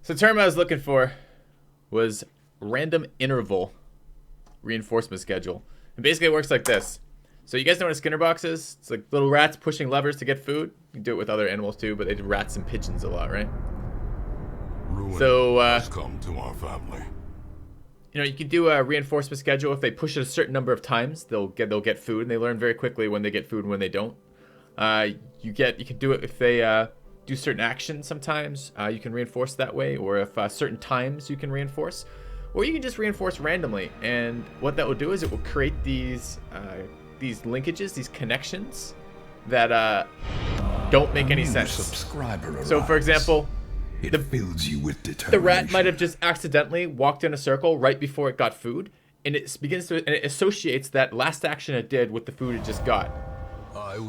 So the term I was looking for was random interval reinforcement schedule. And basically it works like this. So you guys know what a Skinner box is? It's like little rats pushing levers to get food. You can do it with other animals too, but they do rats and pigeons a lot, right? Ruin has come to our family. You know, you can do a reinforcement schedule. If they push it a certain number of times, they'll get food, and they learn very quickly when they get food and when they don't. You can do it if they do certain actions. Sometimes you can reinforce that way, or if certain times you can reinforce, or you can just reinforce randomly. And what that will do is it will create these linkages, these connections that don't make any sense. So, for example, it fills you with determination. The rat might have just accidentally walked in a circle right before it got food, and it associates that last action it did with the food it just got.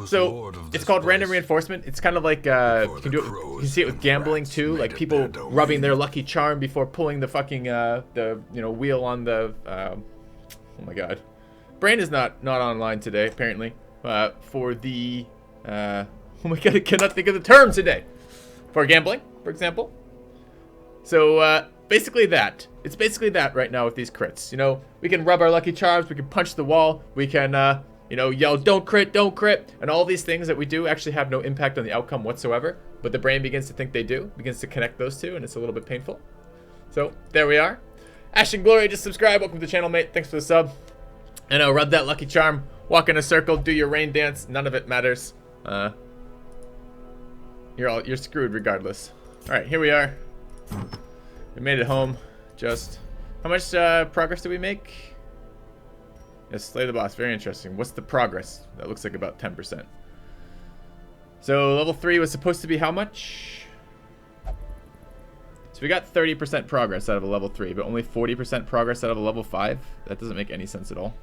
So it's called random reinforcement. It's kind of like you can see it with gambling too, like people rubbing their lucky charm before pulling the fucking wheel on the oh my god. Brain is not online today apparently. For the oh my god, I cannot think of the term today. For gambling, for example. So basically that. It's basically that right now with these crits. You know, we can rub our lucky charms, we can punch the wall, we can yell don't crit, and all these things that we do actually have no impact on the outcome whatsoever, but the brain begins to think they do, begins to connect those two, and it's a little bit painful. So there we are. Ashton Glory, just subscribe. Welcome to the channel, mate. Thanks for the sub. And rub that lucky charm, walk in a circle, do your rain dance. None of it matters. You're screwed regardless. All right, here we are. We made it home. Just how much progress did we make? Yes, slay the boss. Very interesting. What's the progress? That looks like about 10%. So level 3 was supposed to be how much? So we got 30% progress out of a level 3, but only 40% progress out of a level 5. That doesn't make any sense at all.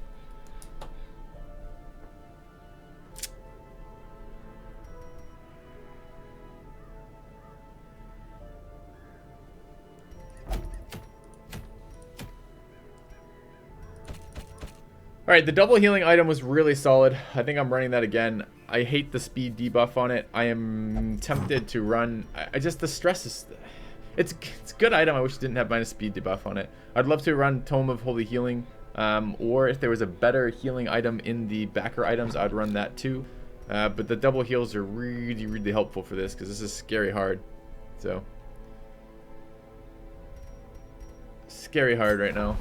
Alright, the double healing item was really solid. I think I'm running that again. I hate the speed debuff on it. I am tempted to run... the stress is... It's a good item. I wish it didn't have minus speed debuff on it. I'd love to run Tome of Holy Healing. Or if there was a better healing item in the backer items, I'd run that too. But the double heals are really, really helpful for this, because this is scary hard. So... Scary hard right now.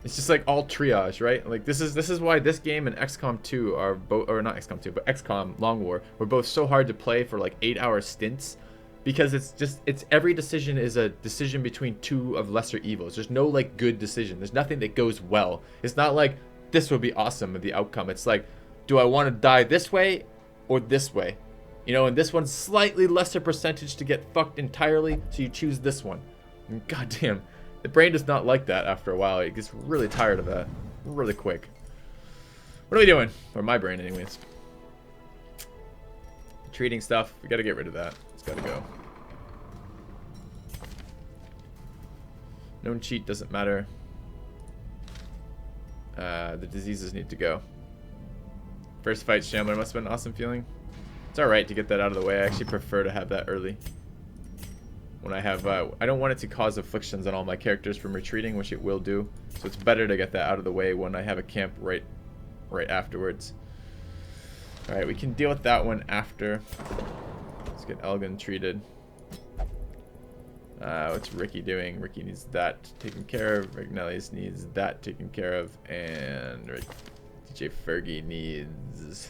It's just like all triage, right? Like this is why this game and XCOM 2 are both, or not XCOM 2, but XCOM Long War were both so hard to play for like 8-hour stints, because it's every decision is a decision between two of lesser evils. There's no like good decision. There's nothing that goes well. It's not like this would be awesome the outcome. It's like, do I want to die this way or this way? You know, and this one's slightly lesser percentage to get fucked entirely, so you choose this one. And goddamn. The brain does not like that after a while. It gets really tired of that really quick. What are we doing? Or my brain anyways. Treating stuff. We gotta get rid of that. It's gotta go. Known cheat doesn't matter. The diseases need to go. First fight Shambler must have been an awesome feeling. It's alright to get that out of the way. I actually prefer to have that early. When I have, I don't want it to cause afflictions on all my characters from retreating, which it will do. So it's better to get that out of the way when I have a camp right afterwards. All right, we can deal with that one after. Let's get Elgin treated. What's Ricky doing? Ricky needs that taken care of. Rignelli's needs that taken care of, and DJ Fergie needs.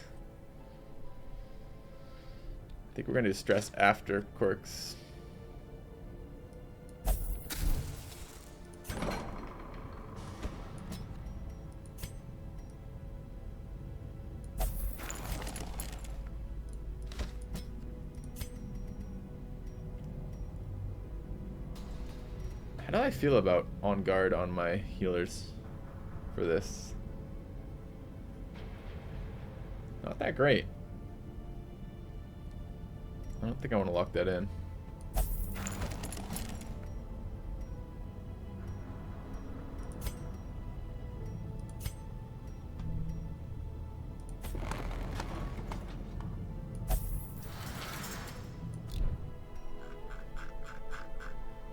I think we're gonna do stress after quirks. How do I feel about on guard on my healers for this? Not that great. I don't think I want to lock that in.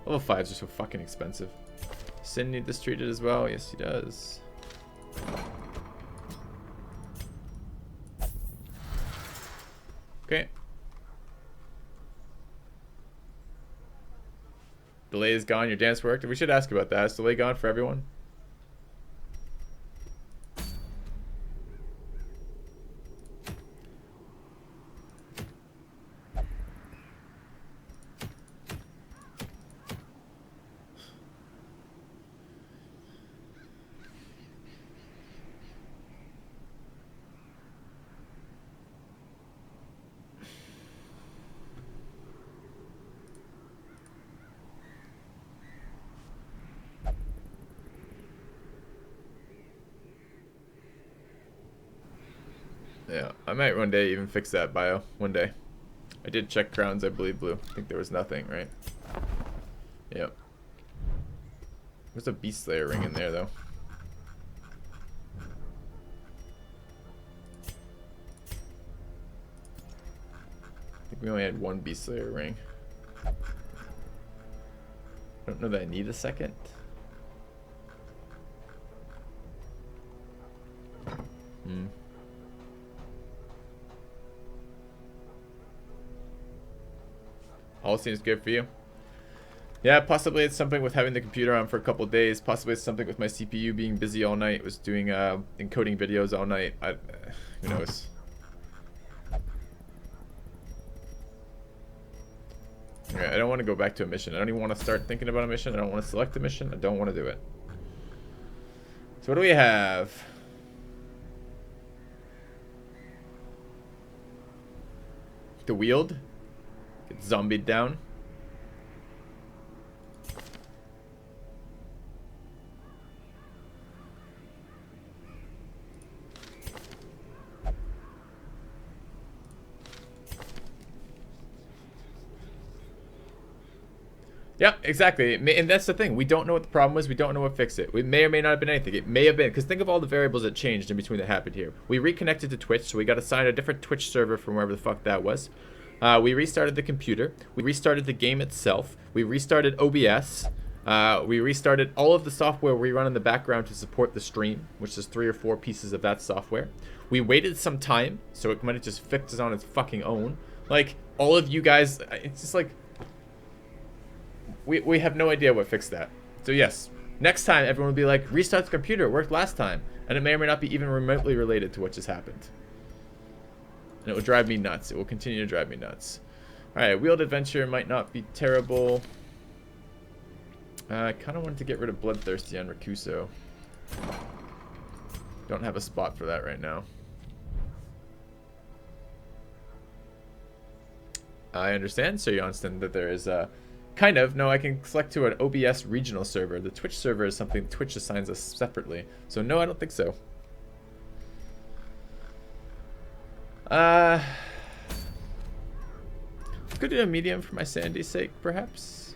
Level 5s are so fucking expensive. Sin need this treated as well? Yes, he does. Okay. Delay is gone. Your dance worked. We should ask about that. Is delay gone for everyone? Yeah, I might one day even fix that bio. One day. I did check crowns, I believe, blue. I think there was nothing, right? Yep. There's a Beast Slayer ring in there, though. I think we only had one Beast Slayer ring. I don't know that I need a second. All seems good for you. Yeah, possibly it's something with having the computer on for a couple of days. Possibly it's something with my CPU being busy all night. It was doing encoding videos all night. Who knows? Okay, I don't want to go back to a mission. I don't even want to start thinking about a mission. I don't want to select a mission. I don't want to do it. So what do we have? The wield. Get zombied down. Yeah, exactly. And that's the thing. We don't know what the problem was. We don't know what fixed it. It may or may not have been anything. It may have been, because think of all the variables that changed in between that happened here. We reconnected to Twitch, so we got assigned a different Twitch server from wherever the fuck that was. We restarted the computer. We restarted the game itself. We restarted OBS. We restarted all of the software we run in the background to support the stream, which is 3 or 4 pieces of that software. We waited some time, so it might have just fixed on its fucking own. Like, all of you guys, it's just like, we have no idea what fixed that. So yes, next time everyone will be like, restart the computer, it worked last time. And it may or may not be even remotely related to what just happened. And it will drive me nuts. It will continue to drive me nuts. Alright, wheeled adventure might not be terrible. I kind of wanted to get rid of Bloodthirsty on Rakuso. Don't have a spot for that right now. I understand, Sir Johnston, that there is a... Kind of. No, I can select to an OBS regional server. The Twitch server is something Twitch assigns us separately. So no, I don't think so. Could do a medium for my sanity's sake, perhaps.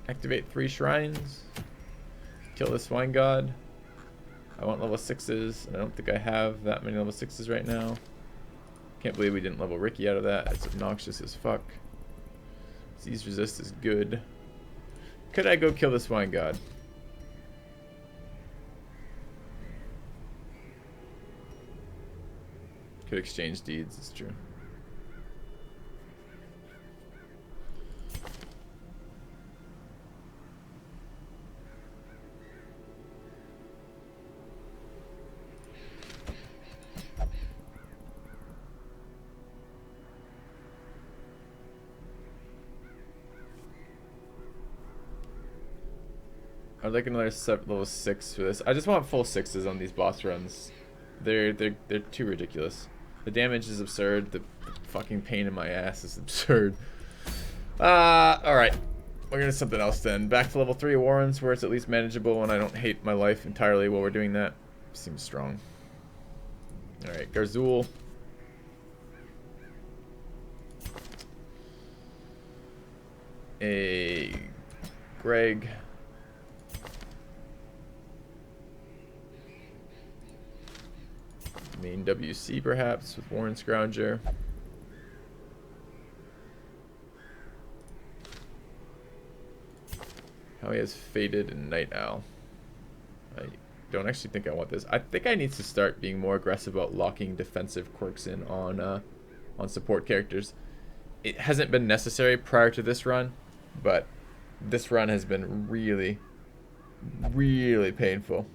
Activate 3 shrines. Kill the swine god. I want level 6s. I don't think I have that many level 6s right now. Can't believe we didn't level Ricky out of that. It's obnoxious as fuck. Disease resist is good. Could I go kill the swine god? Could exchange deeds, it's true. I'd like another level 6 for this. I just want full 6s on these boss runs. They're too ridiculous. The damage is absurd. The fucking pain in my ass is absurd. Alright. We're gonna do something else then. Back to level 3 Warrens, where it's at least manageable and I don't hate my life entirely while we're doing that. Seems strong. Alright, Garzul. Greg. Main WC perhaps with Warren Scrounger. How he has Faded and Night Owl. I don't actually think I want this. I think I need to start being more aggressive about locking defensive quirks in on support characters. It hasn't been necessary prior to this run, but this run has been really, really painful.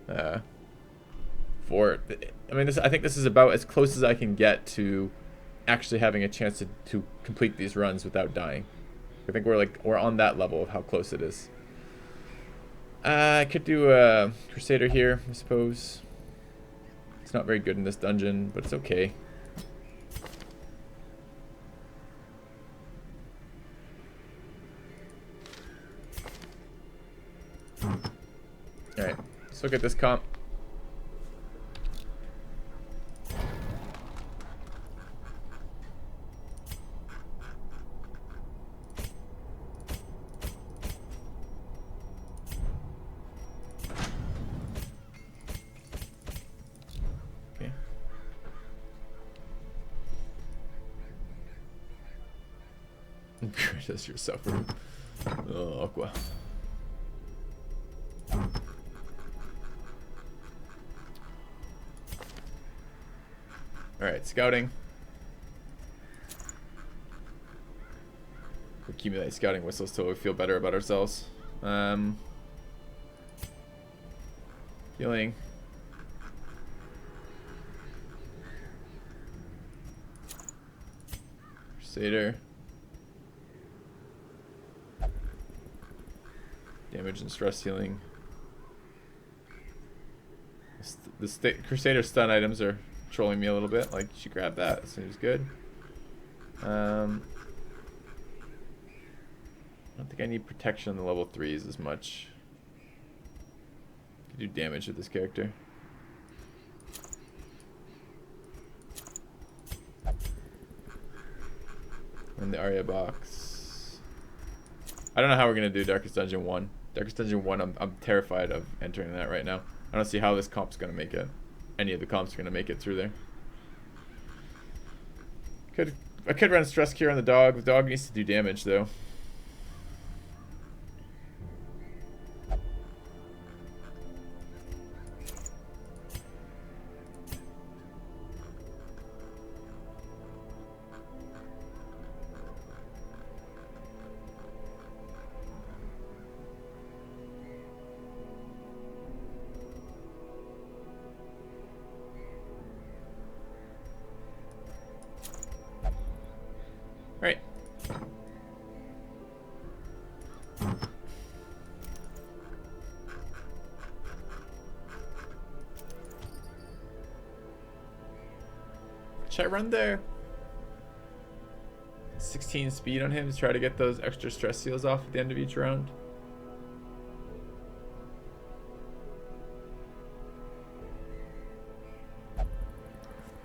I think this is about as close as I can get to actually having a chance to complete these runs without dying. I think we're on that level of how close it is. I could do a Crusader here, I suppose. It's not very good in this dungeon, but it's okay. Alright, let's look at this comp. Just you're suffering. Oh, Aqua. Alright, scouting. Accumulate scouting whistles till we feel better about ourselves. Healing. Crusader. Damage and stress healing. The Crusader stun items are trolling me a little bit. Like, you should grab that. That seems good. I don't think I need protection on the level 3s as much. I can do damage with this character. And the Arya box. I don't know how we're going to do Darkest Dungeon 1. Darkest Dungeon 1, I'm terrified of entering that right now. I don't see how this comp's going to make it. Any of the comps are going to make it through there. I could run Stress Cure on the dog. The dog needs to do damage, though. Right. Should I run there? 16 speed on him to try to get those extra stress seals off at the end of each round.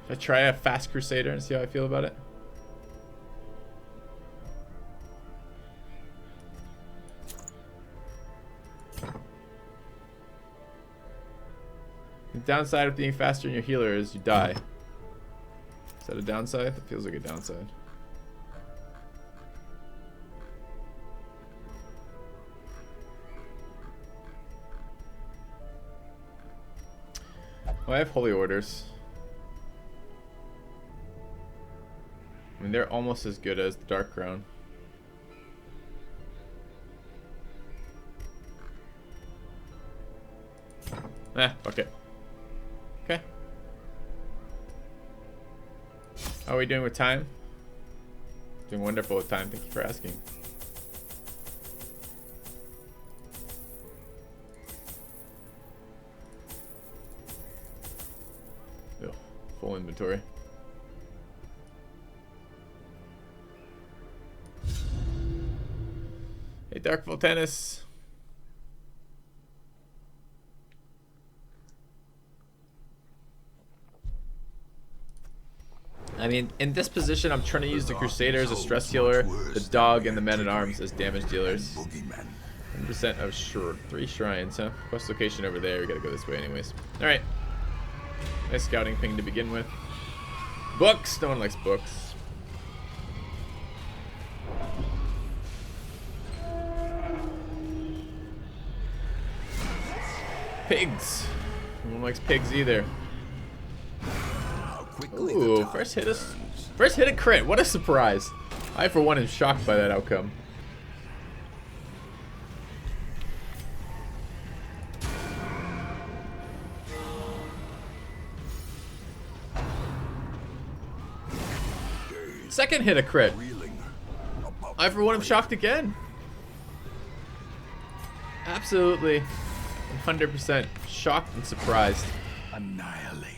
Should I try a fast Crusader and see how I feel about it? The downside of being faster than your healer is you die. Is that a downside? That feels like a downside. Well, I have Holy Orders. I mean, they're almost as good as the Dark Crown. Fuck it. Okay. How are we doing with time? Doing wonderful with time. Thank you for asking. Ugh, full inventory. Hey, Dark Voltanis. I mean, in this position, I'm trying to use the Crusader as a stress healer, the dog and the Men-at-Arms as damage dealers. 100% of sure. 3 shrines, huh? Quest location over there. We gotta go this way anyways. Alright. Nice scouting ping to begin with. Books! No one likes books. Pigs. No one likes pigs either. Ooh, first hit a crit. What a surprise. I, for one, am shocked by that outcome. Second hit a crit. I, for one, am shocked again. Absolutely 100% shocked and surprised. Annihilated.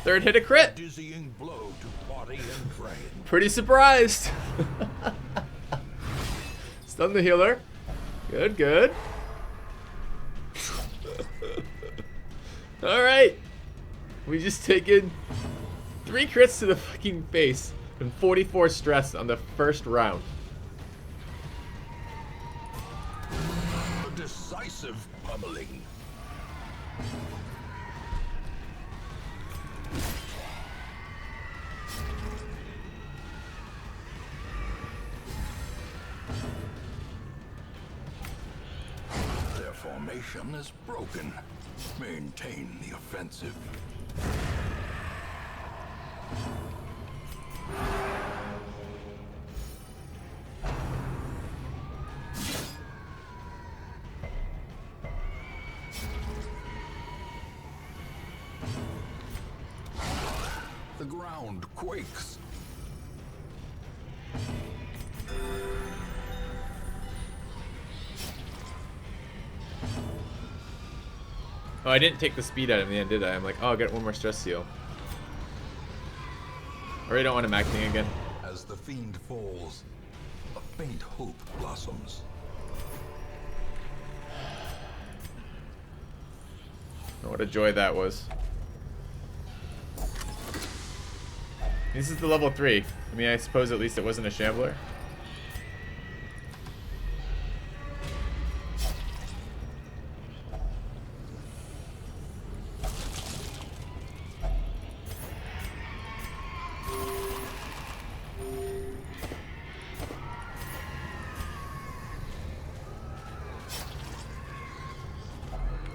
Third hit a crit. Dizzying blow to body and brain. Pretty surprised. Stun the healer. Good, good. Alright. We just taken 3 crits to the fucking face and 44 stress on the first round. A decisive pummeling. Their formation is broken. Maintain the offensive. The ground quakes. Oh, I didn't take the speed out in the end, did I? I'm like, oh, I'll get one more stress seal. I really don't want him acting again. As the fiend falls, a faint hope blossoms. Oh, what a joy that was. This is the level 3. I mean, I suppose at least it wasn't a shambler.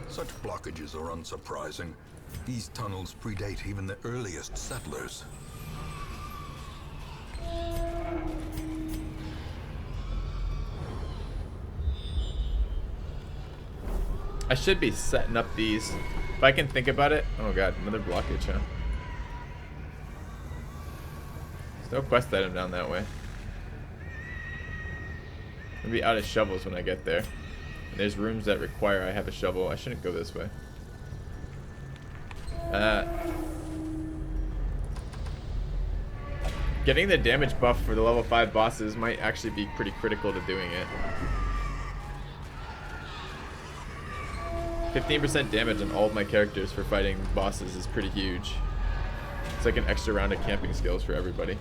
Such blockages are unsurprising. These tunnels predate even the earliest settlers. I should be setting up these. If I can think about it. Oh god, another blockage, huh? There's no quest item down that way. I'll be out of shovels when I get there. And there's rooms that require I have a shovel. I shouldn't go this way. Getting the damage buff for the level 5 bosses might actually be pretty critical to doing it. 15% damage on all of my characters for fighting bosses is pretty huge. It's like an extra round of camping skills for everybody.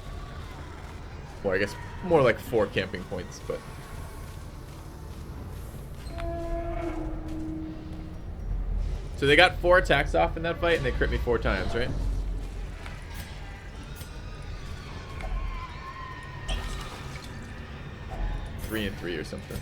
Well, I guess more like 4 camping points, but... So they got 4 attacks off in that fight, and they crit me 4 times, right? Three and 3 or something.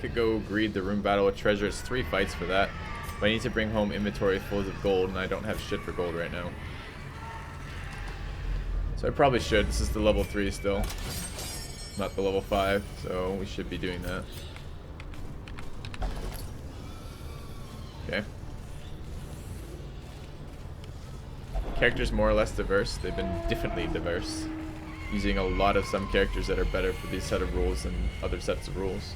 could go greed the room battle with treasure. It's 3 fights for that. But I need to bring home inventory full of gold, and I don't have shit for gold right now. So I probably should. This is the level 3 still. Not the level 5, so we should be doing that. Okay. Characters more or less diverse. They've been differently diverse. Using a lot of some characters that are better for these set of rules than other sets of rules.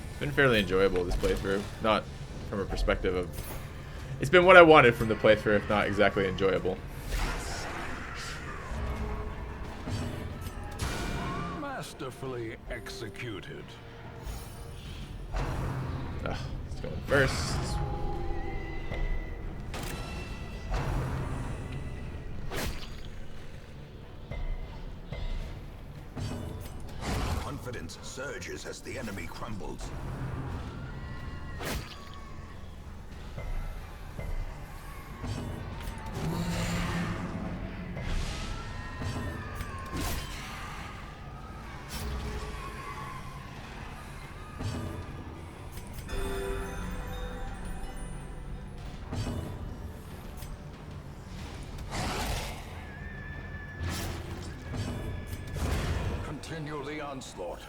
It's been fairly enjoyable, this playthrough. Not from a perspective of... It's been what I wanted from the playthrough, if not exactly enjoyable. Masterfully executed. Let's go in first. Confidence surges as the enemy crumbles. Continue the onslaught.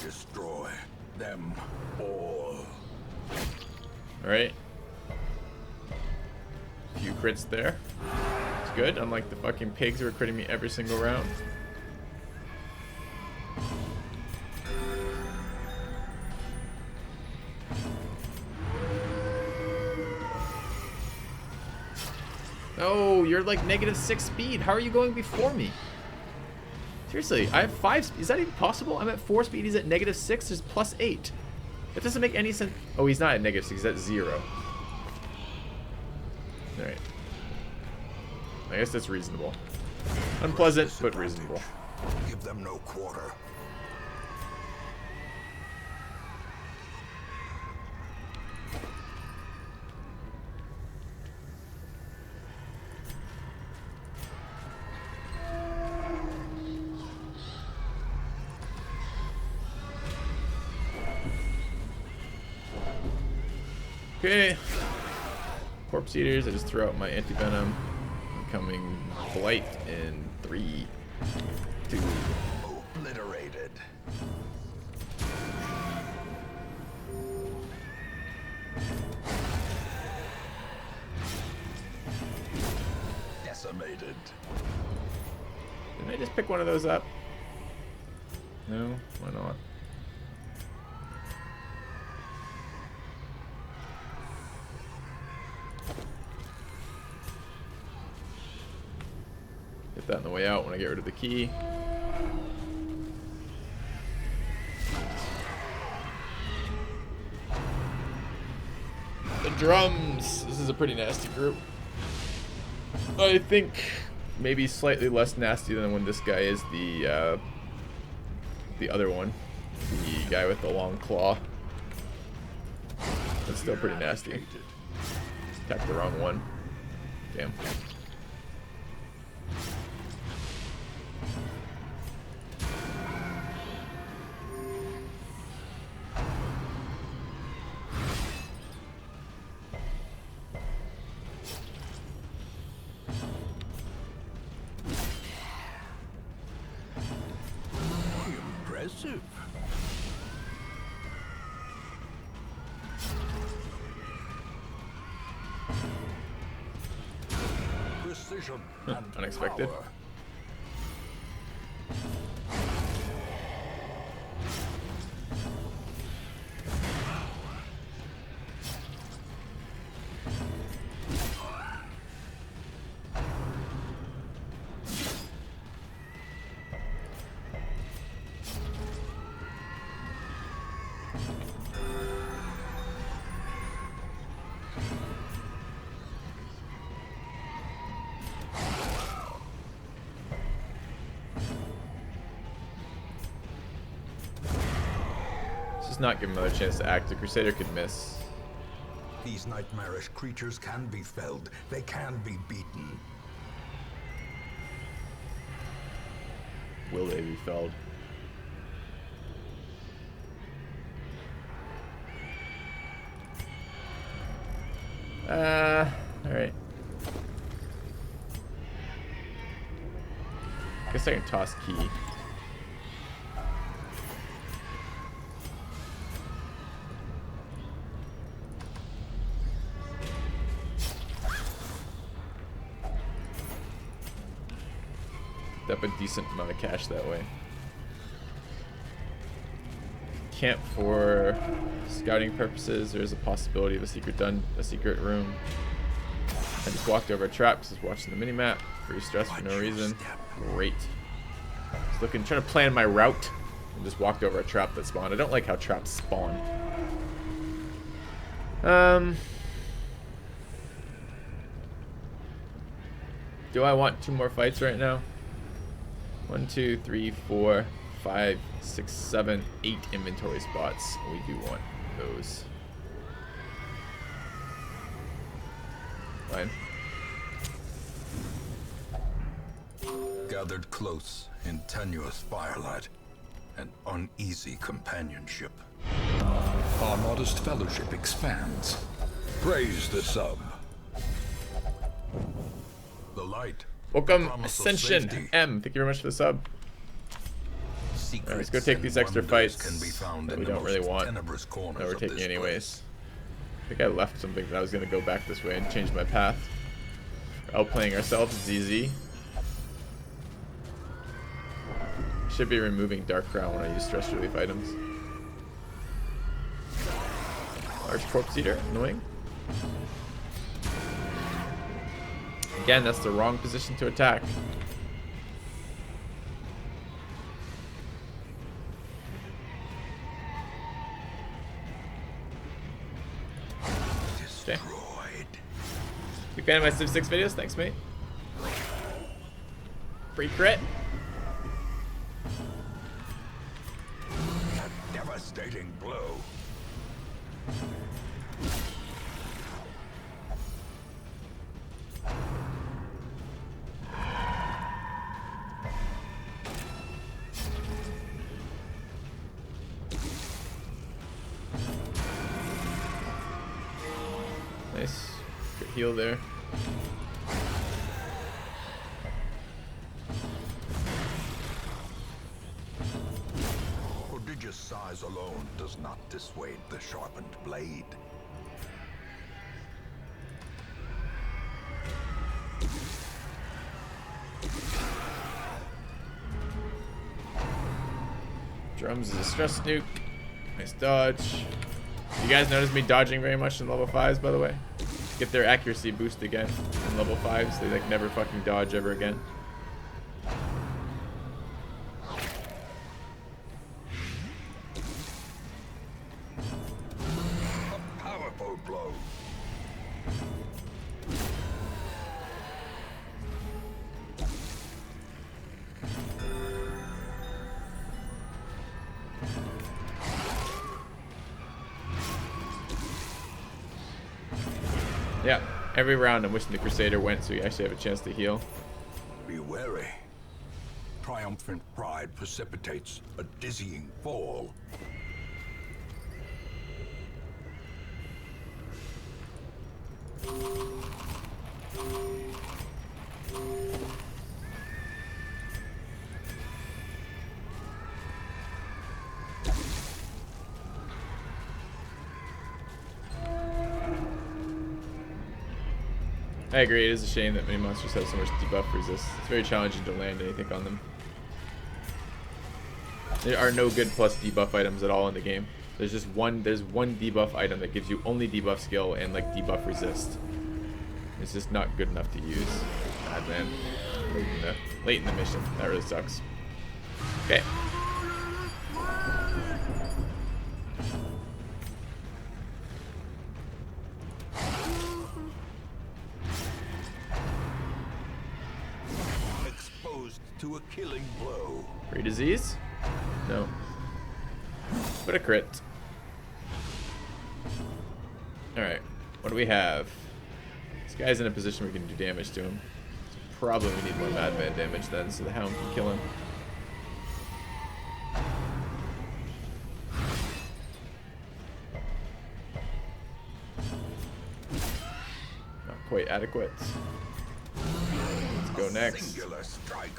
Destroy them all. Alright. A few crits there. It's good, unlike the fucking pigs who are critting me every single round. Oh, you're like -6 speed. How are you going before me? Seriously, I have 5 speed. Is that even possible? I'm at 4 speed. He's at -6. There's +8. That doesn't make any sense. Oh, he's not at -6. He's at 0. Alright. I guess that's reasonable. Unpleasant, but reasonable. Give them no quarter. Okay. Corpse eaters, I just throw out my anti-venom. Incoming blight in 3, 2. Obliterated. Decimated. Didn't I just pick one of those up? No, why not? Get that on the way out when I get rid of the key. The drums! This is a pretty nasty group. I think maybe slightly less nasty than when this guy is the other one. The guy with the long claw. It's still pretty nasty. Attacked the wrong one. Damn. Impressive. Precision and Unexpected. power. Just not give him another chance to act. The Crusader could miss. These nightmarish creatures can be felled. They can be beaten. Will they be felled? Alright. Guess I can toss key. Up a decent amount of cash that way. Camp for scouting purposes. There's a possibility of a secret room. I just walked over a trap because I was watching the minimap. Free stress for no reason. Great. Just looking, trying to plan my route, and just walked over a trap that spawned. I don't like how traps spawn. Do I want 2 more fights right now? 1, 2, 3, 4, 5, 6, 7, 8 inventory spots. We do want those. Fine. Gathered close in tenuous firelight and uneasy companionship. Our modest fellowship expands. Praise the sub. The light. Welcome, Promise of Ascension safety. M. Thank you very much for the sub. Alright, let's go take these extra fights that we don't really want. That we're taking anyways. I think I left something that I was going to go back this way and change my path. We're outplaying ourselves, ZZ. Should be removing Dark Crown when I use stress relief items. Large Corpse Eater, annoying. Again, that's the wrong position to attack. Okay. Big fan of my Civ 6 videos. Thanks, mate. Free crit. A devastating blow. Nice. Good heal there. Prodigious size alone does not dissuade the sharpened blade. Drums is a stress nuke. Nice dodge. You guys notice me dodging very much in level 5s, by the way? Get their accuracy boost again in level 5s. They like never fucking dodge ever again. A powerful blow. Yeah, every round I'm wishing the Crusader went so you actually have a chance to heal. Be wary. Triumphant pride precipitates a dizzying fall. I agree, it is a shame that many monsters have so much debuff resist. It's very challenging to land anything on them. There are no good plus debuff items at all in the game. There's one debuff item that gives you only debuff skill and like debuff resist. It's just not good enough to use. God man. Late in the mission. That really sucks. Okay. Exposed to a killing blow. Free disease? No. But a crit. Alright. What do we have? This guy's in a position where we can do damage to him. So probably we need more madman damage then so the hound can kill him. quite adequate. Let's go next. Singular strike.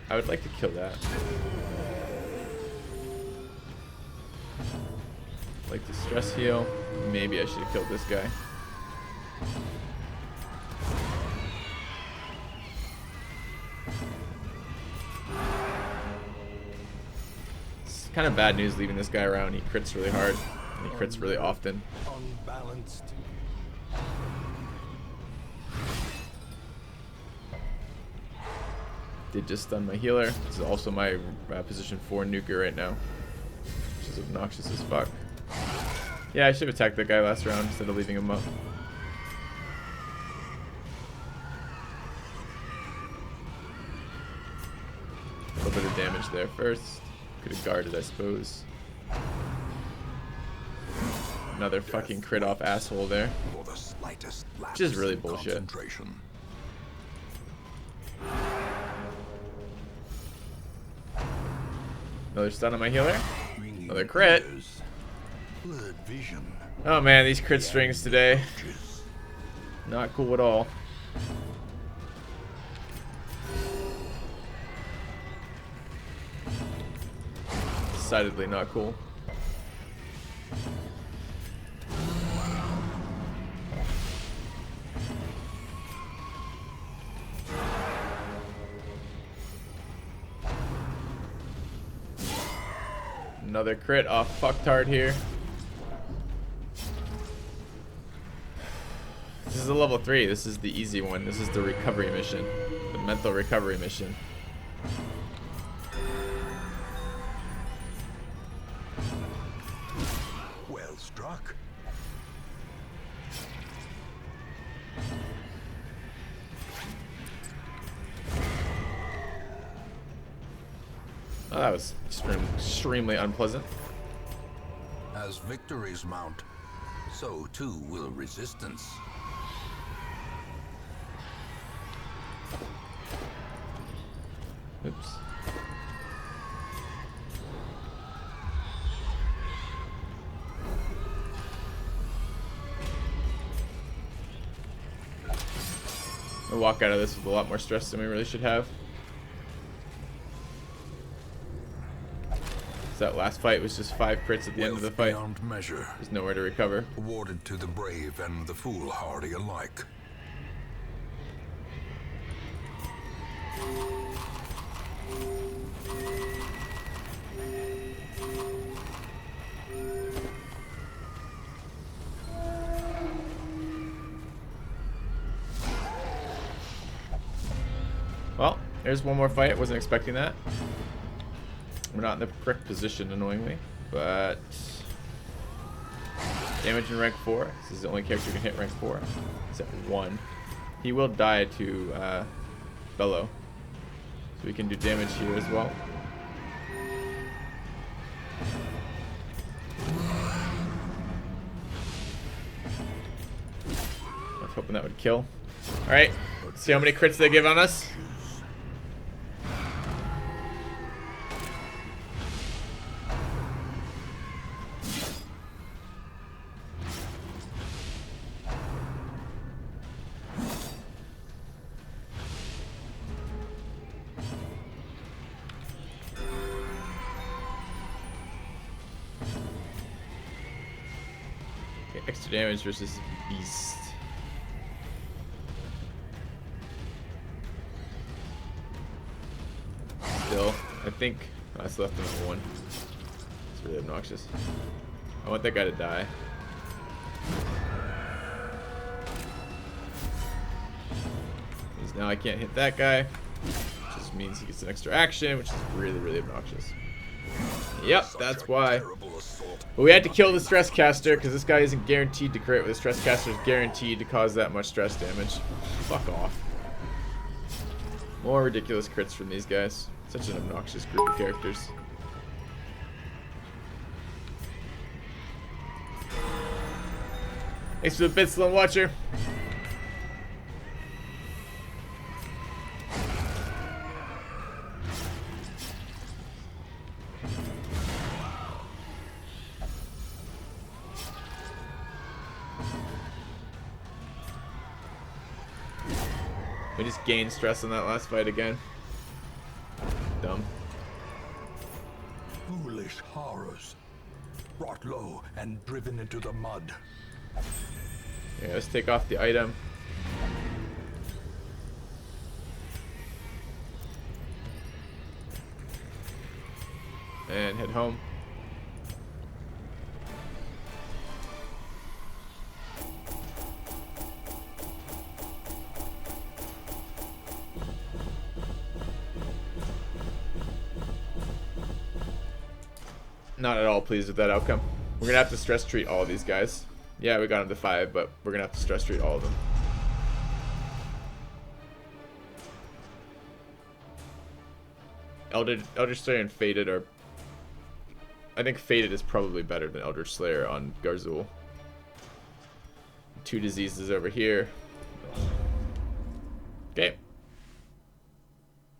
I would like to kill that. Like to stress heal. Maybe I should have killed this guy. It's kind of bad news leaving this guy around. He crits really hard, and he crits really often. Unbalanced. Did just stun my healer. This is also my position 4 nuker right now, which is obnoxious as fuck. Yeah, I should have attacked that guy last round instead of leaving him up. A little bit of damage there first. Could have guarded, I suppose. Another fucking crit off asshole there. For the slightest lapse Which is really in bullshit. concentration. Another stun on my healer. Another crit. Blurred vision. Oh man, these crit strings today. Not cool at all. Decidedly not cool. Another crit off fucktard here. This is a level 3. This is the easy one. This is the recovery mission. The mental recovery mission. Well struck. Oh, that was extremely unpleasant. As victories mount, so too will resistance. Oops. I walk out of this with a lot more stress than we really should have. That last fight was just 5 crits at the end of the fight. Beyond measure. There's nowhere to recover. Awarded to the brave and the foolhardy alike. Well, there's one more fight. Wasn't expecting that. We're not in the correct position, annoyingly, but damage in rank 4. This is the only character who can hit rank 4. He's at 1. He will die to Bellow, so we can do damage here as well. I was hoping that would kill. All right, let's see how many crits they give on us. Extra damage versus beast. Still, I think I still have to number 1. It's really obnoxious. I want that guy to die. Because now I can't hit that guy, which just means he gets an extra action, which is really, really obnoxious. Yep, that's why. But we had to kill the stress caster because this guy isn't guaranteed to crit, but the stress caster is guaranteed to cause that much stress damage. Fuck off. More ridiculous crits from these guys. Such an obnoxious group of characters. Thanks for the bits, Lone Watcher. We just gained stress on that last fight again. Dumb. Foolish horrors. Brought low and driven into the mud. Yeah, let's take off the item. And head home. Not at all pleased with that outcome. We're gonna have to stress treat all of these guys. Yeah, we got him to 5, but we're gonna have to stress treat all of them. Eldritch Slayer and Fated are... I think Fated is probably better than Eldritch Slayer on Garzul. 2 diseases over here. Okay.